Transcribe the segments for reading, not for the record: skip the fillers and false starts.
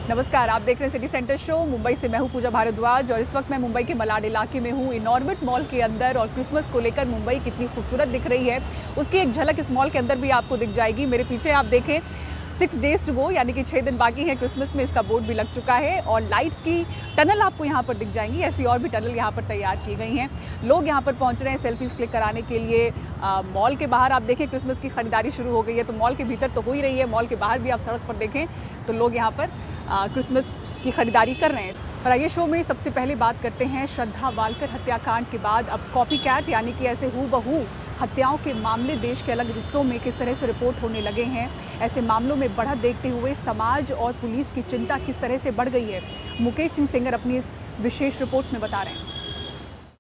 नमस्कार, आप देख रहे हैं सिटी सेंटर शो। मुंबई से मैं हूं पूजा भारद्वाज और इस वक्त मैं मुंबई के मलाड इलाके में हूं, इनॉर्बिट मॉल के अंदर। और क्रिसमस को लेकर मुंबई कितनी खूबसूरत दिख रही है उसकी एक झलक इस मॉल के अंदर भी आपको दिख जाएगी। मेरे पीछे आप देखें 6 days टू गो, यानी कि 6 दिन बाकी हैं क्रिसमस में। इसका बोर्ड भी लग चुका है और लाइट्स की टनल आपको यहाँ पर दिख जाएंगी। ऐसी और भी टनल यहाँ पर तैयार की गई हैं। लोग यहाँ पर पहुँच रहे हैं सेल्फीज क्लिक कराने के लिए। मॉल के बाहर आप देखें क्रिसमस की खरीदारी शुरू हो गई है, तो मॉल के भीतर तो हो ही रही है, मॉल के बाहर भी आप सड़क पर देखें तो लोग यहाँ पर क्रिसमस की खरीदारी कर रहे हैं। पर आइए शो में सबसे पहले बात करते हैं श्रद्धा वालकर हत्याकांड के बाद अब कॉपी कैट यानी कि ऐसे हूबहू हत्याओं के मामले देश के अलग हिस्सों में किस तरह से रिपोर्ट होने लगे हैं। ऐसे मामलों में बढ़त देखते हुए समाज और पुलिस की चिंता किस तरह से बढ़ गई है, मुकेश सिंह सेंगर अपनी इस विशेष रिपोर्ट में बता रहे हैं।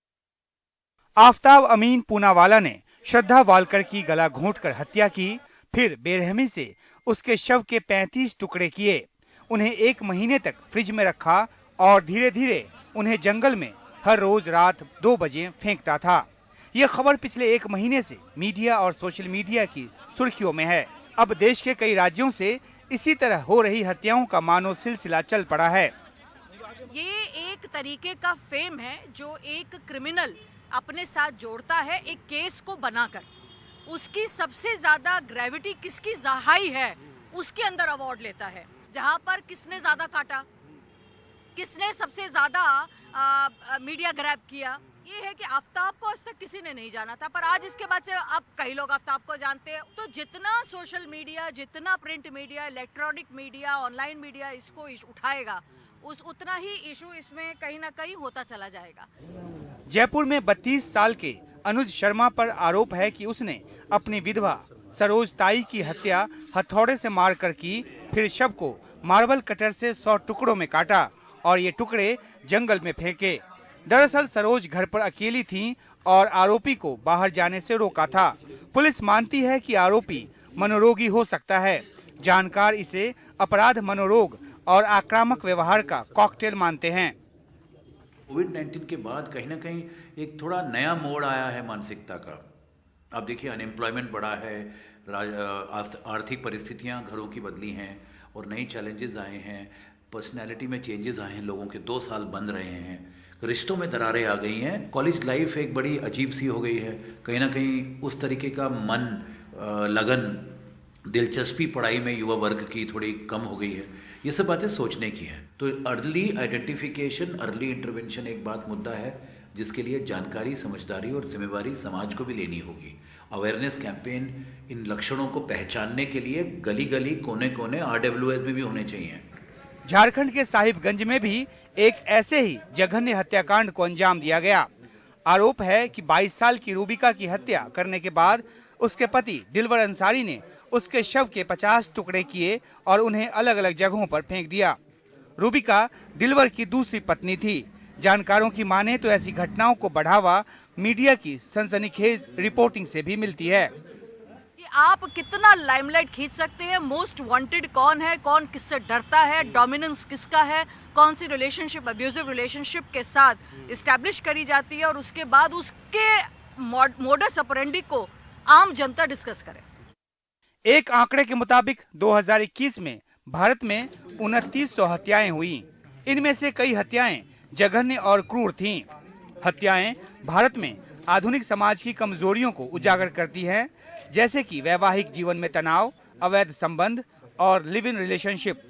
आफ्ताब अमीन पूनावाला ने श्रद्धा वालकर की गला घोंटकर हत्या की, फिर बेरहमी से उसके शव के 35 टुकड़े किए, उन्हें 1 महीने तक फ्रिज में रखा और धीरे धीरे उन्हें जंगल में हर रोज रात 2 बजे फेंकता था। ये खबर पिछले 1 महीने से मीडिया और सोशल मीडिया की सुर्खियों में है। अब देश के कई राज्यों से इसी तरह हो रही हत्याओं का मानो सिलसिला चल पड़ा है। ये एक तरीके का फेम है जो एक क्रिमिनल अपने साथ जोड़ता है एक केस को बनाकर। उसकी सबसे ज्यादा ग्रेविटी किसकी हाई है उसके अंदर अवार्ड लेता है। जहां पर किसने ज्यादा काटा, किसने सबसे ज्यादा मीडिया ग्रैब किया, ये है कि आफ्ताब को आज तक किसी ने नहीं जाना था, पर आज इसके बाद से अब कई लोग आफ्ताब को जानते हैं। तो जितना सोशल मीडिया, जितना print media, electronic media, online media इसको उठाएगा उतना ही इशू इसमें कहीं ना कहीं होता चला जाएगा। जयपुर में 32 साल के अनुज शर्मा पर आरोप है कि उसने अपनी विधवा सरोज ताई की हत्या हथौड़े से मारकर की, फिर शव को मार्बल कटर से 100 टुकड़ों में काटा और ये टुकड़े जंगल में फेंके। दरअसल सरोज घर पर अकेली थी और आरोपी को बाहर जाने से रोका था। पुलिस मानती है कि आरोपी मनोरोगी हो सकता है। जानकार इसे अपराध, मनोरोग और आक्रामक व्यवहार का कॉकटेल मानते हैं। कोविड-19 के बाद कहीं ना कहीं एक थोड़ा नया मोड़ आया है मानसिकता का। अब देखिए अनएम्प्लॉयमेंट बढ़ा है, आर्थिक परिस्थितियां घरों की बदली हैं और नई चैलेंजेस आए हैं, पर्सनैलिटी में चेंजेस आए हैं, लोगों के 2 साल बंद रहे हैं, रिश्तों में दरारें आ गई हैं। कॉलेज लाइफ एक बड़ी अजीब सी हो गई है, कहीं ना कहीं उस तरीके का मन, लगन, दिलचस्पी पढ़ाई में युवा वर्ग की थोड़ी कम हो गई है। ये सब बातें सोचने की हैं। तो अर्ली आइडेंटिफिकेशन, अर्ली इंटरवेंशन एक बात मुद्दा है जिसके लिए जानकारी, समझदारी और जिम्मेवारी समाज को भी लेनी होगी। अवेयरनेस कैंपेन इन लक्षणों को पहचानने के लिए गली गली, कोने कोने RWS में भी होने चाहिए। झारखंड के साहिबगंज में भी एक ऐसे ही जघन्य हत्याकांड को अंजाम दिया गया। आरोप है कि 22 साल की रूबिका की हत्या करने के बाद उसके पति दिलवर अंसारी ने उसके शव के 50 टुकड़े किए और उन्हें अलग अलग जगहों पर फेंक दिया। रूबिका दिलवर की दूसरी पत्नी थी। जानकारों की माने तो ऐसी घटनाओं को बढ़ावा मीडिया की सनसनीखेज रिपोर्टिंग से भी मिलती है। कि आप कितना लाइमलाइट खींच सकते हैं, मोस्ट वांटेड कौन है, कौन किससे डरता है, डोमिनेंस किसका है, कौन सी रिलेशनशिप अब्यूजिव रिलेशनशिप के साथ इस्टेब्लिश करी जाती है और उसके बाद उसके मोडस ऑपरेंडी को आम जनता डिस्कस करे। एक आंकड़े के मुताबिक 2021 में भारत में 2900 हत्याएं हुई। इनमें से कई हत्याएं जघन्य और क्रूर थीं। हत्याएं भारत में आधुनिक समाज की कमजोरियों को उजागर करती हैं, जैसे कि वैवाहिक जीवन में तनाव, अवैध संबंध और लिव इन रिलेशनशिप।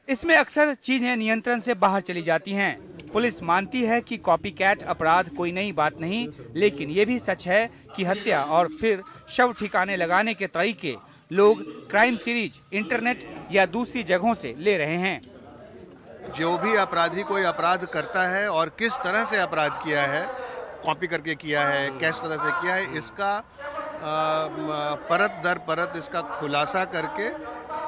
इसमें अक्सर चीजें नियंत्रण से बाहर चली जाती हैं। पुलिस मानती है कि कॉपीकैट अपराध कोई नई बात नहीं, लेकिन ये भी सच है कि हत्या और फिर शव ठिकाने लगाने के तरीके लोग क्राइम सीरीज, इंटरनेट या दूसरी जगहों से ले रहे हैं। जो भी अपराधी कोई अपराध करता है और किस तरह से अपराध किया है, कॉपी करके किया है, किस तरह से किया है, इसका परत दर परत इसका खुलासा करके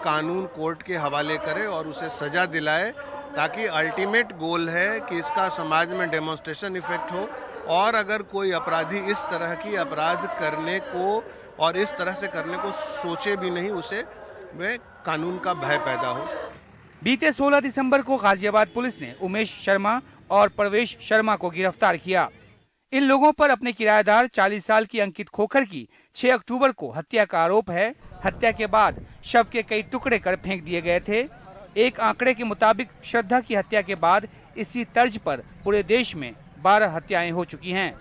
कानून कोर्ट के हवाले करे और उसे सजा दिलाए, ताकि अल्टीमेट गोल है कि इसका समाज में डेमोन्स्ट्रेशन इफेक्ट हो और अगर कोई अपराधी इस तरह की अपराध करने को और इस तरह से करने को सोचे भी नहीं, उसे में कानून का भय पैदा हो। बीते 16 दिसंबर को गाजियाबाद पुलिस ने उमेश शर्मा और प्रवेश शर्मा को गिरफ्तार किया। इन लोगों पर अपने किराएदार 40 साल की अंकित खोखर की 6 अक्टूबर को हत्या का आरोप है। हत्या के बाद शव के कई टुकड़े कर फेंक दिए गए थे। एक आंकड़े के मुताबिक श्रद्धा की हत्या के बाद इसी तर्ज पर पूरे देश में 12 हत्याएं हो चुकी हैं।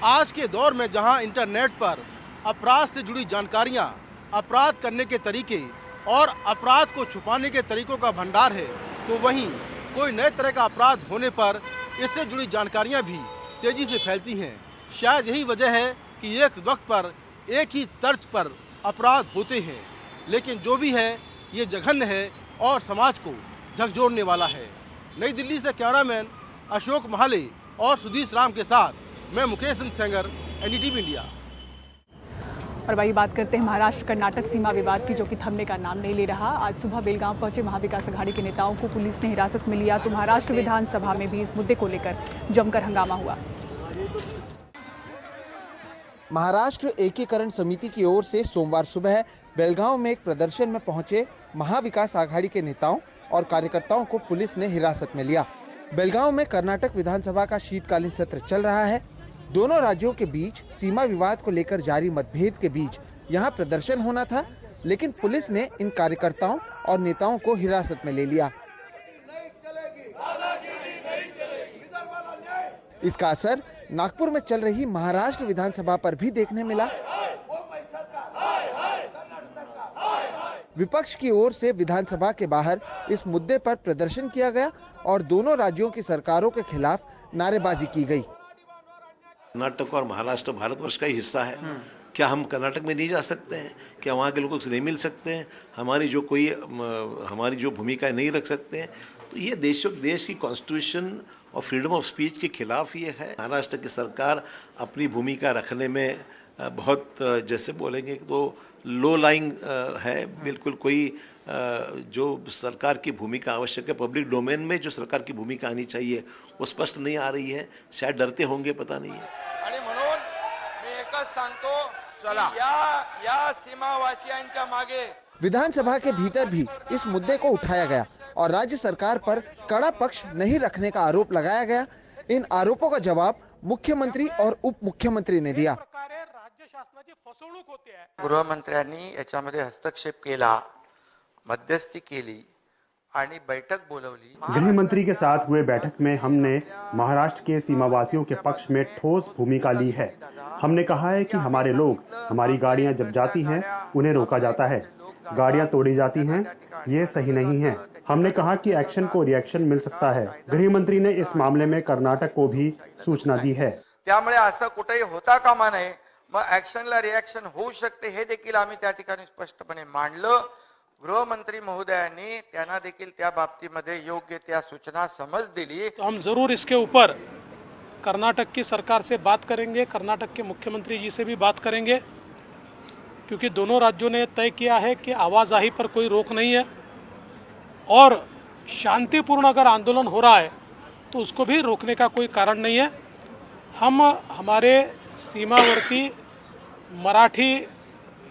आज के दौर में जहां इंटरनेट पर अपराध से जुड़ी जानकारियां, अपराध करने के तरीके और अपराध को छुपाने के तरीकों का भंडार है, तो वहीं कोई नए तरह का अपराध होने पर इससे जुड़ी जानकारियां भी तेजी से फैलती हैं। शायद यही वजह है कि एक वक्त पर एक ही तर्ज पर अपराध होते हैं, लेकिन जो भी है ये जघन्य है और समाज को झकझोरने वाला है। नई दिल्ली से कैमरामैन अशोक महाले और सुधीश राम के साथ मैं मुकेश सिंह सेंगर, एनडीटीवी इंडिया। और वही बात करते हैं महाराष्ट्र कर्नाटक सीमा विवाद की, जो कि थमने का नाम नहीं ले रहा। आज सुबह बेलगांव पहुंचे महाविकास अघाड़ी के नेताओं को पुलिस ने हिरासत में लिया, तो महाराष्ट्र विधानसभा में भी इस मुद्दे को लेकर जमकर हंगामा हुआ। महाराष्ट्र एकीकरण समिति की ओर से सोमवार सुबह बेलगांव में एक प्रदर्शन में पहुंचे महाविकास आघाड़ी के नेताओं और कार्यकर्ताओं को पुलिस ने हिरासत में लिया। बेलगांव में कर्नाटक विधानसभा का शीतकालीन सत्र चल रहा है। दोनों राज्यों के बीच सीमा विवाद को लेकर जारी मतभेद के बीच यहां प्रदर्शन होना था, लेकिन पुलिस ने इन कार्यकर्ताओं और नेताओं को हिरासत में ले लिया। इसका असर नागपुर में चल रही महाराष्ट्र विधानसभा पर भी देखने मिला। विपक्ष की ओर से विधानसभा के बाहर इस मुद्दे पर प्रदर्शन किया गया और दोनों राज्यों की सरकारों के खिलाफ नारेबाजी की गई। कर्नाटक और महाराष्ट्र भारतवर्ष का ही हिस्सा है। क्या हम कर्नाटक में नहीं जा सकते हैं? क्या वहाँ के लोगों से नहीं मिल सकते हैं? हमारी जो भूमिका नहीं रख सकते हैं? तो ये देश की कॉन्स्टिट्यूशन और फ्रीडम ऑफ स्पीच के खिलाफ ये है। महाराष्ट्र की सरकार अपनी भूमिका रखने में बहुत जैसे बोलेंगे तो लो लाइंग है। बिल्कुल कोई जो सरकार की भूमिका आवश्यक है, पब्लिक डोमेन में जो सरकार की भूमिका आनी चाहिए वो स्पष्ट नहीं आ रही है। शायद डरते होंगे, पता नहीं है। आणि म्हणून मी एकच सांगतो, या सीमावासियांच्या मागे विधानसभा के भीतर भी इस मुद्दे को उठाया गया और राज्य सरकार पर कड़ा पक्ष नहीं रखने का आरोप लगाया गया। इन आरोपों का जवाब मुख्यमंत्री और उप मुख्यमंत्री ने दिया। गृहमंत्र्यांनी याच्यामध्ये हस्तक्षेप केला, मध्यस्थी केली आणि बैठक बोलवली। गृह मंत्री के साथ हुए बैठक में हमने महाराष्ट्र के सीमावासियों के पक्ष में ठोस भूमिका ली है। हमने कहा है कि हमारे लोग, हमारी गाड़ियां जब जाती हैं उन्हें रोका जाता है, गाड़ियां तोड़ी जाती हैं, ये सही नहीं है। हमने कहा कि एक्शन को रिएक्शन मिल सकता है। गृह मंत्री ने इस मामले में कर्नाटक को भी सूचना दी है। त्यामुळे असं कुठेही होता कामा नये, मग ऍक्शनला रिएक्शन होऊ शकते हे देखील आम्ही त्या ठिकाणी स्पष्टपणे मांडलं। गृहमंत्री महोदयांनी त्यांना देखील त्या बाबतीमध्ये योग्य त्या सूचना समज दिली। तो हम जरूर इसके ऊपर कर्नाटक की सरकार से बात करेंगे, कर्नाटक के मुख्यमंत्री जी से भी बात करेंगे, क्योंकि दोनों राज्यों ने तय किया है कि आवाजाही पर कोई रोक नहीं है और शांतिपूर्ण अगर आंदोलन हो रहा है तो उसको भी रोकने का कोई कारण नहीं है। हम हमारे सीमावर्ती मराठी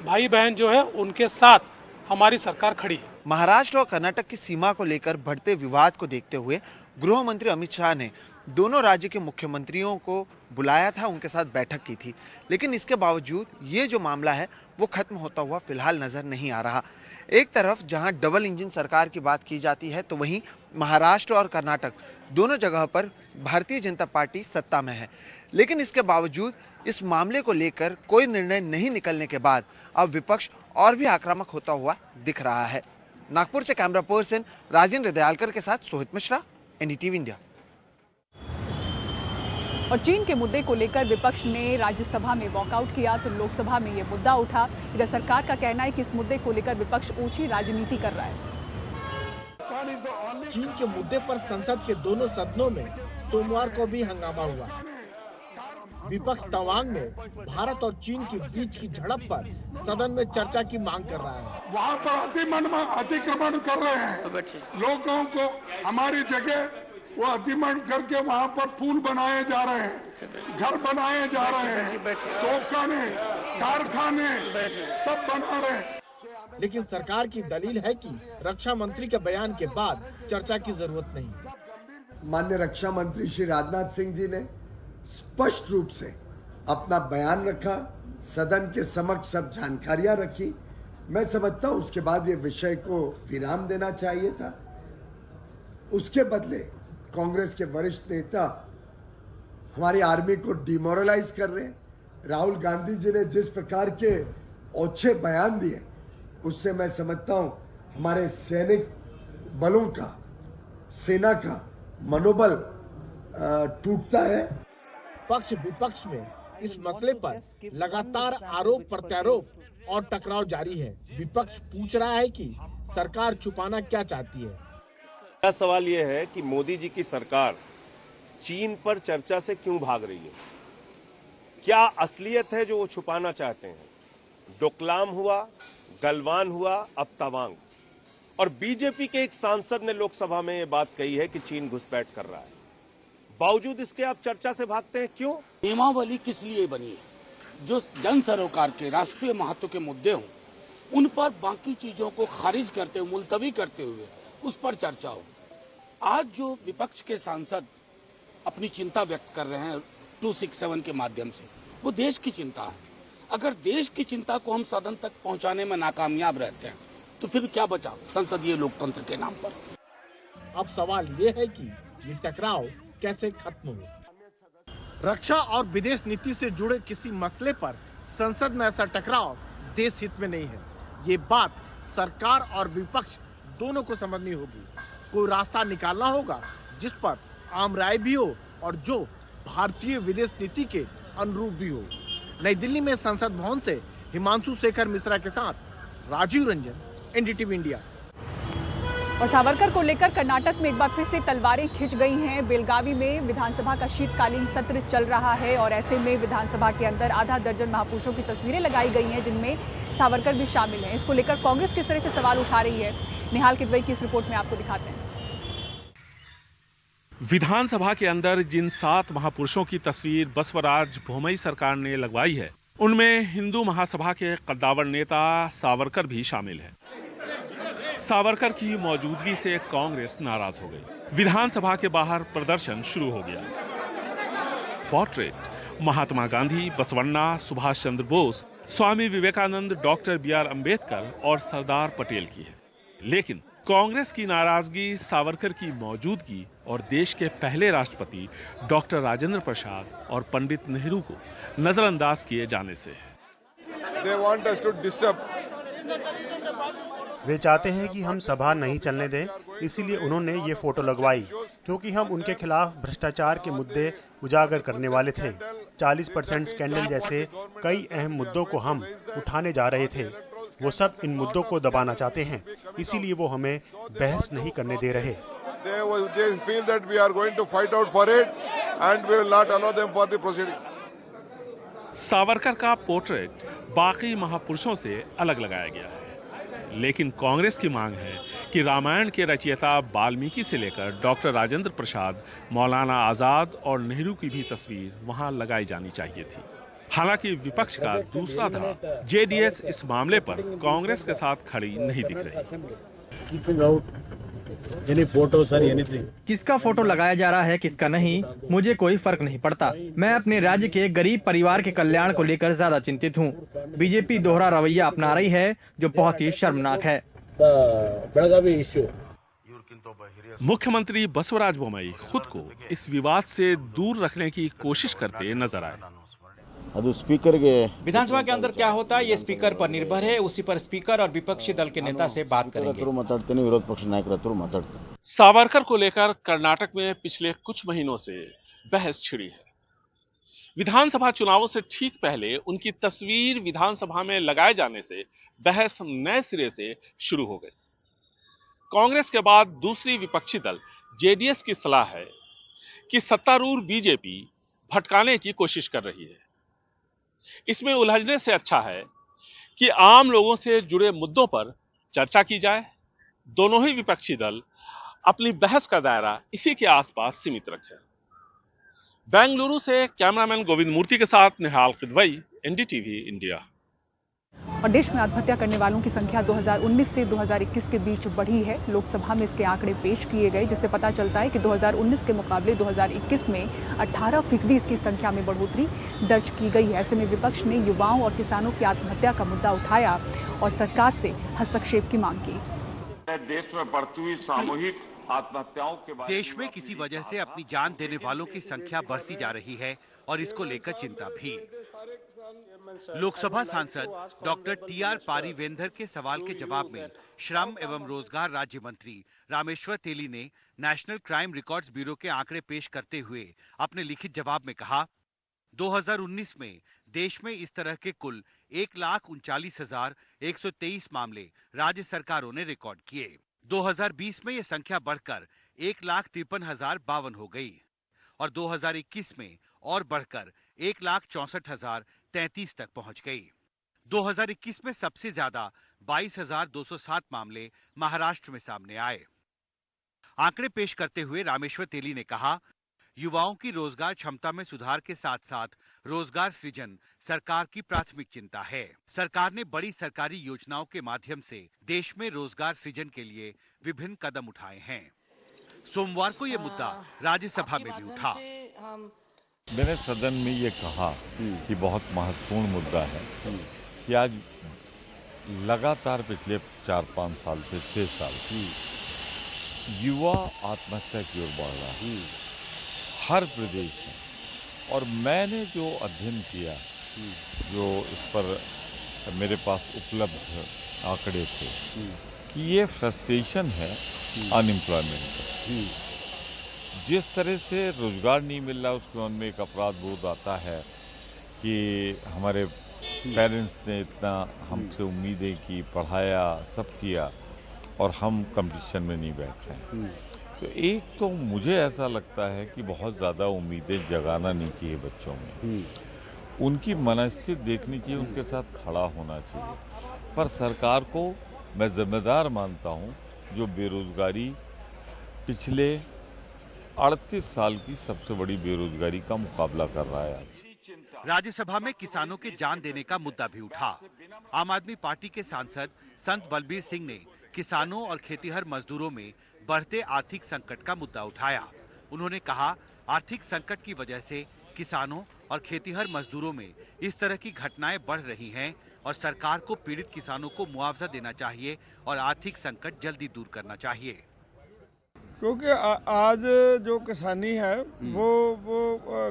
भाई बहन जो है उनके साथ हमारी सरकार खड़ी है। महाराष्ट्र और कर्नाटक की सीमा को लेकर बढ़ते विवाद को देखते हुए गृह मंत्री अमित शाह ने दोनों राज्य के मुख्यमंत्रियों को बुलाया था, उनके साथ बैठक की थी, लेकिन इसके बावजूद ये जो मामला है वो खत्म होता हुआ फिलहाल नजर नहीं आ रहा। एक तरफ जहां डबल इंजन सरकार की बात की जाती है, तो वहीं महाराष्ट्र और कर्नाटक दोनों जगह पर भारतीय जनता पार्टी सत्ता में है, लेकिन इसके बावजूद इस मामले को लेकर कोई निर्णय नहीं निकलने के बाद अब विपक्ष और भी आक्रामक होता हुआ दिख रहा है। नागपुर से कैमरा पर्सन राजेंद्र दयालकर के साथ सोहित मिश्रा, एनडीटीवी इंडिया। और चीन के मुद्दे को लेकर विपक्ष ने राज्यसभा में वॉकआउट किया, तो लोकसभा में ये मुद्दा उठा। इधर सरकार का कहना है कि इस मुद्दे को लेकर विपक्ष ऊंची राजनीति कर रहा है। चीन के मुद्दे पर संसद के दोनों सदनों में सोमवार को भी हंगामा हुआ। विपक्ष तवांग में भारत और चीन के बीच की झड़प पर सदन में चर्चा की मांग कर रहा है। वहाँ पर अतिक्रमण कर रहे हैं लोगों को, हमारी जगह वो अतिक्रमण करके वहाँ पर पुल बनाए जा रहे हैं, घर बनाए जा रहे हैं, तोपखाने, कारखाने सब बना रहे हैं। लेकिन सरकार की दलील है कि रक्षा मंत्री के बयान के बाद चर्चा की जरूरत नहीं। माननीय रक्षा मंत्री श्री राजनाथ सिंह जी ने स्पष्ट रूप से अपना बयान रखा, सदन के समक्ष सब जानकारियां रखी मैं समझता हूं उसके बाद ये विषय को विराम देना चाहिए था। उसके बदले कांग्रेस के वरिष्ठ नेता हमारी आर्मी को डिमोरलाइज कर रहे हैं। राहुल गांधी जी ने जिस प्रकार के ओछे बयान दिए, उससे मैं समझता हूं हमारे सैनिक बलों का, सेना का मनोबल टूटता है। पक्ष विपक्ष में इस मसले पर लगातार आरोप प्रत्यारोप और टकराव जारी है। विपक्ष पूछ रहा है कि सरकार छुपाना क्या चाहती है। मेरा सवाल यह है कि मोदी जी की सरकार चीन पर चर्चा से क्यों भाग रही है? क्या असलियत है जो वो छुपाना चाहते हैं? डोकलाम हुआ, गलवान हुआ, अब तवांग। और बीजेपी के एक सांसद ने लोकसभा में ये बात कही है कि चीन घुसपैठ कर रहा है। बावजूद इसके आप चर्चा से भागते हैं, क्यों? नियमावली किस लिए बनी है? जो जन सरोकार के राष्ट्रीय महत्व के मुद्दे हों, उन पर बाकी चीजों को खारिज करते हुए, मुलतवी करते हुए उस पर चर्चा हो। आज जो विपक्ष के सांसद अपनी चिंता व्यक्त कर रहे हैं 267 के माध्यम से, वो देश की चिंता है। अगर देश की चिंता को हम सदन तक पहुंचाने में नाकामयाब रहते हैं तो फिर क्या बचा संसदीय लोकतंत्र के नाम पर? अब सवाल ये है कि ये टकराव कैसे खत्म हो। रक्षा और विदेश नीति से जुड़े किसी मसले पर संसद में ऐसा टकराव देश हित में नहीं है। ये बात सरकार और विपक्ष दोनों को समझनी होगी। कोई रास्ता निकालना होगा जिस पर आम राय भी हो और जो भारतीय विदेश नीति के अनुरूप भी हो। नई दिल्ली में संसद भवन से हिमांशु शेखर मिश्रा के साथ राजीव रंजन, एनडीटीवी इंडिया। और सावरकर को लेकर कर्नाटक में एक बार फिर से तलवारें खिंच गई हैं। बेलगावी में विधानसभा का शीतकालीन सत्र चल रहा है और ऐसे में विधानसभा के अंदर आधा दर्जन महापुरुषों की तस्वीरें लगाई गई हैं जिनमें सावरकर भी शामिल हैं। इसको लेकर कांग्रेस किस तरह से सवाल उठा रही है, निहाल किदवई की इस रिपोर्ट में आपको दिखाते हैं। विधानसभा के अंदर जिन 7 महापुरुषों की तस्वीर बसवराज बोम्मई सरकार ने लगवाई है, उनमें हिंदू महासभा के कद्दावर नेता सावरकर भी शामिल हैं। सावरकर की मौजूदगी से कांग्रेस नाराज हो गई। विधानसभा के बाहर प्रदर्शन शुरू हो गया। Portrait Mahatma Gandhi, Basavanna, Subhash Chandra Bose, Swami Vivekananda, doctor BR Ambedkar और सरदार पटेल की है। लेकिन कांग्रेस की नाराजगी सावरकर की मौजूदगी और देश के पहले राष्ट्रपति डॉक्टर राजेंद्र प्रसाद और पंडित नेहरू को नजरअंदाज किए जाने से है। They want us to disturb. वे चाहते हैं कि हम सभा नहीं चलने दें, इसीलिए उन्होंने ये फोटो लगवाई, क्योंकि हम उनके खिलाफ भ्रष्टाचार के मुद्दे उजागर करने वाले थे। 40% स्कैंडल जैसे कई अहम मुद्दों को हम उठाने जा रहे थे। वो सब इन मुद्दों को दबाना चाहते हैं, इसीलिए वो हमें बहस नहीं करने दे रहे। They feel that we are going to fight out for it and we will not allow them for the proceeding. Savarkar का पोर्ट्रेट बाकी महापुरुषों से अलग लगाया गया है, लेकिन कांग्रेस की मांग है कि रामायण के रचयिता वाल्मीकि से लेकर डॉक्टर राजेंद्र प्रसाद, मौलाना आजाद और नेहरू की भी तस्वीर वहां लगाई जानी चाहिए थी। हालांकि विपक्ष का दूसरा धड़ा जेडीएस इस मामले पर कांग्रेस के साथ खड़ी नहीं दिख रही। किसका फोटो लगाया जा रहा है, किसका नहीं, मुझे कोई फर्क नहीं पड़ता। मैं अपने राज्य के गरीब परिवार के कल्याण को लेकर ज्यादा चिंतित हूँ। बीजेपी दोहरा रवैया अपना रही है जो बहुत ही शर्मनाक है। मुख्यमंत्री बसवराज बोम्मई खुद को इस विवाद से दूर रखने की कोशिश करते नजर आए। विधानसभा के अंदर क्या होता है ये स्पीकर पर निर्भर है, उसी पर स्पीकर और विपक्षी दल के नेता से बात करेंगे। विरोध पक्ष नायक सावरकर को लेकर कर्नाटक में पिछले कुछ महीनों से बहस छिड़ी है। विधानसभा चुनावों से ठीक पहले उनकी तस्वीर विधानसभा में लगाए जाने से बहस नए सिरे से शुरू हो गई। कांग्रेस के बाद दूसरी विपक्षी दल जेडीएस की सलाह है कि सत्तारूढ़ बीजेपी भटकाने की कोशिश कर रही है। इसमें उलझने से अच्छा है कि आम लोगों से जुड़े मुद्दों पर चर्चा की जाए। दोनों ही विपक्षी दल अपनी बहस का दायरा इसी के आसपास सीमित रखें। बेंगलुरु से कैमरामैन गोविंद मूर्ति के साथ निहाल किदवई, एनडीटीवी इंडिया। और देश में आत्महत्या करने वालों की संख्या 2019 से 2021 के बीच बढ़ी है। लोकसभा में इसके आंकड़े पेश किए गए, जिससे पता चलता है कि 2019 के मुकाबले 2021 में 18% इसकी संख्या में बढ़ोतरी दर्ज की गई है। ऐसे में विपक्ष ने युवाओं और किसानों की आत्महत्या का मुद्दा उठाया और सरकार से हस्तक्षेप की मांग की। देश में बढ़ती हुई सामूहिक आत्महत्याओं के बाद देश में किसी वजह से अपनी जान देने वालों की संख्या बढ़ती जा रही है और इसको लेकर चिंता भी। लोकसभा सांसद डॉक्टर टी.आर. पारीवेंदर के सवाल के जवाब में श्रम एवं रोजगार राज्य मंत्री रामेश्वर तेली ने नेशनल क्राइम रिकॉर्ड्स ब्यूरो के आंकड़े पेश करते हुए अपने लिखित जवाब में कहा, 2019 में देश में इस तरह के कुल 1,39,123 मामले राज्य सरकारों ने रिकॉर्ड किए। 2020 में यह संख्या बढ़कर 1,53,052 हो गई और 2021 में और बढ़कर 1,64,033 तक पहुंच गई। 2021 में सबसे ज्यादा 22,207 मामले महाराष्ट्र में सामने आए। आंकड़े पेश करते हुए रामेश्वर तेली ने कहा, युवाओं की रोजगार क्षमता में सुधार के साथ साथ रोजगार सृजन सरकार की प्राथमिक चिंता है। सरकार ने बड़ी सरकारी योजनाओं के माध्यम से देश में रोजगार सृजन के लिए विभिन्न कदम उठाए हैं। सोमवार को यह मुद्दा राज्यसभा में भी उठा। मैंने सदन में ये कहा कि बहुत महत्वपूर्ण मुद्दा है कि आज लगातार पिछले 4-5 साल से 6 साल युवा आत्महत्या की ओर बढ़ रहा है हर प्रदेश में। और मैंने जो अध्ययन किया, जो इस पर मेरे पास उपलब्ध आंकड़े थे कि ये फ्रस्ट्रेशन है अनएम्प्लॉयमेंट का। जिस तरह से रोजगार नहीं मिल रहा उसके मन में एक अपराध बोध आता है कि हमारे पेरेंट्स ने इतना हमसे उम्मीदें की, पढ़ाया, सब किया और हम कंपटीशन में नहीं बैठ रहे हैं। तो एक तो मुझे ऐसा लगता है कि बहुत ज़्यादा उम्मीदें जगाना नहीं चाहिए बच्चों में, उनकी मनस्थिति देखनी चाहिए, उनके साथ खड़ा होना चाहिए। पर सरकार को मैं जिम्मेदार मानता हूँ जो बेरोजगारी पिछले 38 साल की सबसे बड़ी बेरोजगारी का मुकाबला कर रहा है। राज्यसभा में किसानों के जान देने का मुद्दा भी उठा। आम आदमी पार्टी के सांसद संत बलबीर सिंह ने किसानों और खेतीहर मजदूरों में बढ़ते आर्थिक संकट का मुद्दा उठाया। उन्होंने कहा, आर्थिक संकट की वजह से किसानों और खेतीहर मजदूरों में इस तरह की घटनाएं बढ़ रही हैं और सरकार को पीड़ित किसानों को मुआवजा देना चाहिए और आर्थिक संकट जल्दी दूर करना चाहिए। क्योंकि आज जो किसानी है वो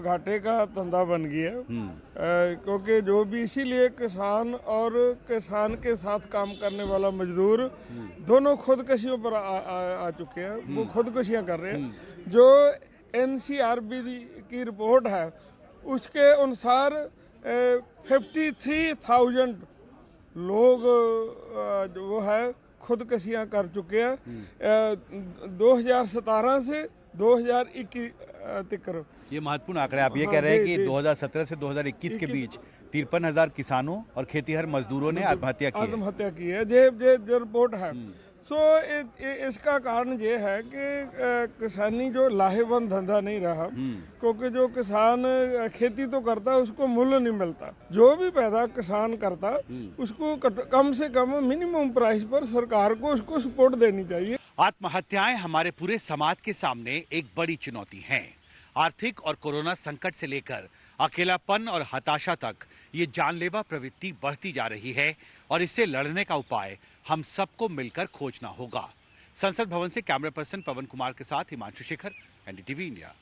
घाटे का धंधा बन गया है। क्योंकि जो भी इसीलिए किसान और किसान के साथ काम करने वाला मजदूर दोनों खुदकशियों पर आ चुके हैं। वो खुदकशियां कर रहे हैं। जो NCRB की रिपोर्ट है उसके अनुसार 53,000 लोग वो है खुदकशियां कर चुके हैं 2017 से 2021 तक। ये महत्वपूर्ण आंकड़ा आप ये कह रहे हैं कि 2017 से 2021 के बीच 53,000 किसानों और खेतीहर मजदूरों ने आत्महत्या की है। जो रिपोर्ट है सो इसका कारण ये है कि किसानी जो लाहेवंद धंधा नहीं रहा, क्योंकि जो किसान खेती तो करता है उसको मूल्य नहीं मिलता। जो भी पैदा किसान करता उसको कम से कम मिनिमम प्राइस पर सरकार को उसको सपोर्ट देनी चाहिए। आत्महत्याएं हमारे पूरे समाज के सामने एक बड़ी चुनौती हैं। आर्थिक और कोरोना संकट से लेकर अकेलापन और हताशा तक ये जानलेवा प्रवृत्ति बढ़ती जा रही है और इससे लड़ने का उपाय हम सबको मिलकर खोजना होगा। संसद भवन से कैमरा पर्सन पवन कुमार के साथ हिमांशु शेखर, एनडीटीवी इंडिया।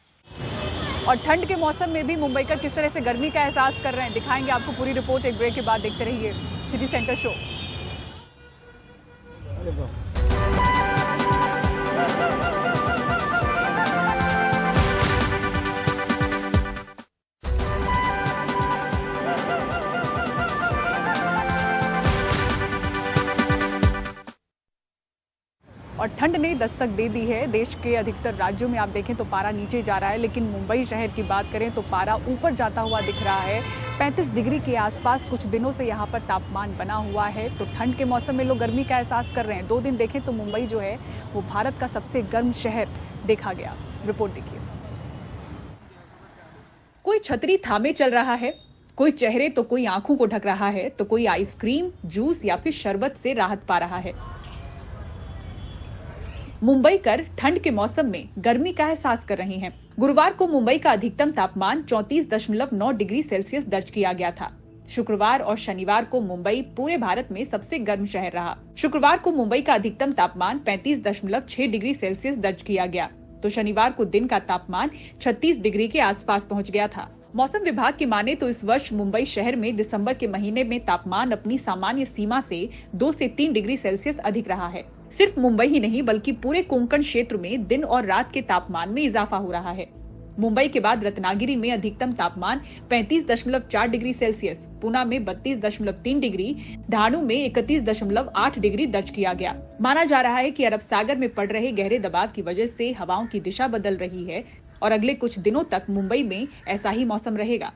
और ठंड के मौसम में भी मुंबई का किस तरह से गर्मी का एहसास कर रहे हैं, दिखाएंगे आपको पूरी रिपोर्ट। एक ब्रेक के बाद देखते रहिए सिटी सेंटर शो। और ठंड ने दस्तक दे दी है। देश के अधिकतर राज्यों में आप देखें तो पारा नीचे जा रहा है, लेकिन मुंबई शहर की बात करें तो पारा ऊपर जाता हुआ दिख रहा है। 35 डिग्री के आसपास कुछ दिनों से यहाँ पर तापमान बना हुआ है। तो ठंड के मौसम में लोग गर्मी का एहसास कर रहे हैं। 2 दिन देखें तो मुंबई जो है वो भारत का सबसे गर्म शहर देखा गया। रिपोर्ट देखिए। कोई छतरी थामे चल रहा है, कोई चेहरे तो कोई आंखों को ढक रहा है, तो कोई आइसक्रीम, जूस या फिर शरबत से राहत पा रहा है। मुंबई कर ठंड के मौसम में गर्मी का एहसास कर रही हैं। गुरुवार को मुंबई का अधिकतम तापमान 34.9 डिग्री सेल्सियस दर्ज किया गया था। शुक्रवार और शनिवार को मुंबई पूरे भारत में सबसे गर्म शहर रहा। शुक्रवार को मुंबई का अधिकतम तापमान 35.6 डिग्री सेल्सियस दर्ज किया गया, तो शनिवार को दिन का तापमान 36 डिग्री के आसपास पहुंच गया था। मौसम विभाग की माने तो इस वर्ष मुंबई शहर में दिसंबर के महीने में तापमान अपनी सामान्य सीमा से 2 से 3 डिग्री सेल्सियस अधिक रहा है। सिर्फ मुंबई ही नहीं बल्कि पूरे कोंकण क्षेत्र में दिन और रात के तापमान में इजाफा हो रहा है। मुंबई के बाद रत्नागिरी में अधिकतम तापमान 35.4 डिग्री सेल्सियस, पुणे में 32.3 डिग्री, धाणु में 31.8 डिग्री दर्ज किया गया। माना जा रहा है कि अरब सागर में पड़ रहे गहरे दबाव की वजह से हवाओं की दिशा बदल रही है और अगले कुछ दिनों तक मुंबई में ऐसा ही मौसम रहेगा।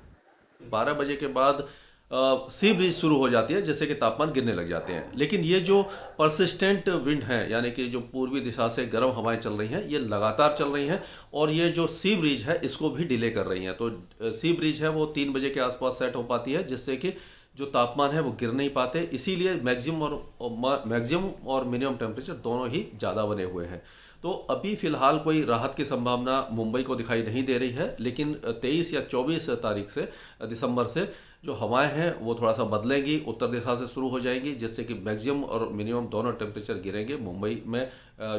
12 बजे के बाद सी ब्रीज शुरू हो जाती है, जिससे कि तापमान गिरने लग जाते हैं। लेकिन ये जो परसिस्टेंट विंड है, यानी कि जो पूर्वी दिशा से गर्म हवाएं चल रही हैं, ये लगातार चल रही हैं और ये जो सी ब्रीज है इसको भी डिले कर रही हैं। तो सी ब्रीज है वो 3 बजे के आसपास सेट हो पाती है, जिससे कि जो तापमान है वो गिर नहीं पाते। इसीलिए मैक्सिमम और मिनिमम टेम्परेचर दोनों ही ज़्यादा बने हुए हैं। तो अभी फिलहाल कोई राहत की संभावना मुंबई को दिखाई नहीं दे रही है, लेकिन 23 या 24 तारीख से दिसंबर से जो हवाएं हैं वो थोड़ा सा बदलेंगी, उत्तर दिशा से शुरू हो जाएंगी, जिससे कि मैक्सिमम और मिनिमम दोनों टेम्परेचर गिरेंगे। मुंबई में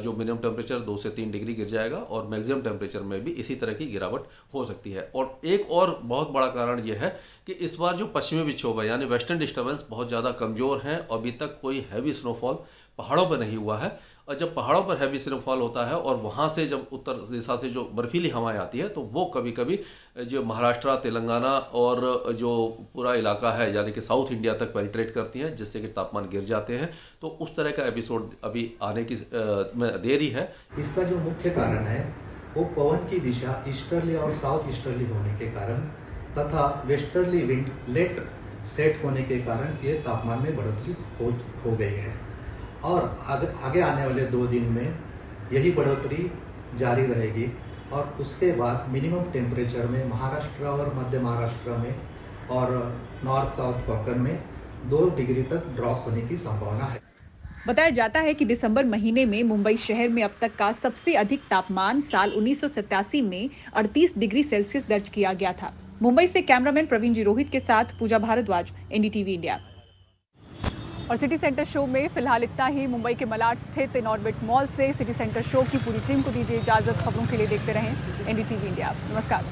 जो मिनिमम टेम्परेचर 2 से 3 डिग्री गिर जाएगा और मैक्सिमम टेम्परेचर में भी इसी तरह की गिरावट हो सकती है। और एक और बहुत बड़ा कारण ये है कि इस बार जो पश्चिमी विक्षोभ है यानी वेस्टर्न डिस्टर्बेंस बहुत ज़्यादा कमजोर है। अभी तक कोई हैवी स्नोफॉल पहाड़ों पर नहीं हुआ है, और जब पहाड़ों पर हैवी स्नोफॉल होता है और वहाँ से जब उत्तर दिशा से जो बर्फीली हवाएं आती है तो वो कभी कभी जो महाराष्ट्र, तेलंगाना और जो पूरा इलाका है यानी कि साउथ इंडिया तक पेनिट्रेट करती हैं, जिससे कि तापमान गिर जाते हैं। तो उस तरह का एपिसोड अभी आने की में देरी है। इसका जो मुख्य कारण है वो पवन की दिशा ईस्टर्ली और साउथ ईस्टर्ली होने के कारण तथा वेस्टर्ली विंड लेट सेट होने के कारण ये तापमान में बढ़ोतरी हो गई है और आगे आने वाले 2 दिन में यही बढ़ोतरी जारी रहेगी और उसके बाद मिनिमम टेम्परेचर में महाराष्ट्र और मध्य महाराष्ट्र में और नॉर्थ साउथ कोंकण में 2 डिग्री तक ड्रॉप होने की संभावना है। बताया जाता है कि दिसंबर महीने में मुंबई शहर में अब तक का सबसे अधिक तापमान साल 1987 में 38 डिग्री सेल्सियस दर्ज किया गया था। मुंबई से कैमरामैन प्रवीण जी रोहित के साथ पूजा भारद्वाज, एनडीटीवी इंडिया। और सिटी सेंटर शो में फिलहाल इतना ही। मुंबई के मलाड स्थित इनऑर्बिट मॉल से सिटी सेंटर शो की पूरी टीम को दीजिए इजाजत। खबरों के लिए देखते रहें एनडीटीवी इंडिया। नमस्कार।